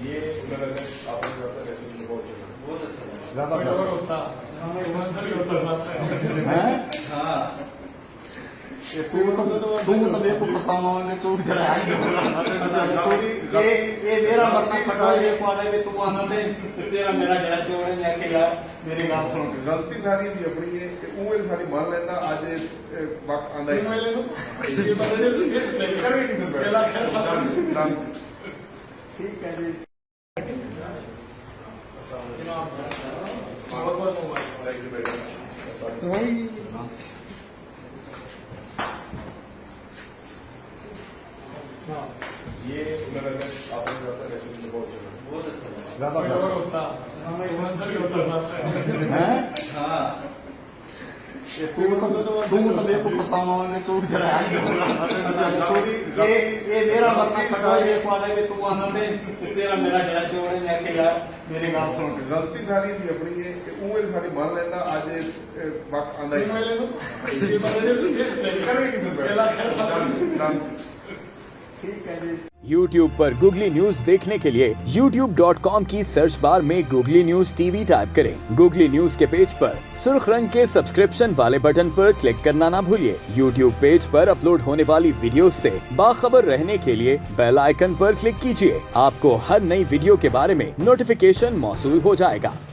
ये मेरा आपने बहुत अच्छा तू तो देखो पसामा तू चढ़ा ये मेरा मरना खड़ा ये कौन है तू आना दे तेरा मेरा जड़ा चोड़ ने के यार मेरी बात सुन गलती सारी दी अपनी है कि ਉਹ ਸਾਡੀ ਮੰਨ ਲੈਂਦਾ ਅੱਜ ਵਕਤ ਆਂਦਾ ਹੈ ਇਹ ਬੰਦੇ ਸੀ ਕਰੇ ਨਹੀਂ ਪਹਿਲਾਂ ठीक है जी ये मेरा आपने बहुत अच्छा तू तो देखो पसामा तू चढ़ा ये मेरा मरना खड़ा ये कौन है तू आना दे तेरा मेरा जड़ा चोड़ ने के यार मेरी बात सुन गलती सारी दी अपनी है कि ਉਹ ਸਾਡੀ ਮੰਨ ਲੈਂਦਾ ਅੱਜ ਵਕਤ ਆਂਦਾ ਹੈ ਇਹ ਬੰਦੇ ਸੀ ਕਰੇ ਨਹੀਂ ਪਹਿਲਾਂ ठीक है जी YouTube पर Googly News देखने के लिए youtube.com की सर्च बार में Googly News TV टाइप करें। Googly News के पेज पर सुर्ख रंग के सब्सक्रिप्शन वाले बटन पर क्लिक करना ना भूलिए। YouTube पेज पर अपलोड होने वाली वीडियो से बाखबर रहने के लिए बेल आइकन पर क्लिक कीजिए। आपको हर नई वीडियो के बारे में नोटिफिकेशन मौसूल हो जाएगा।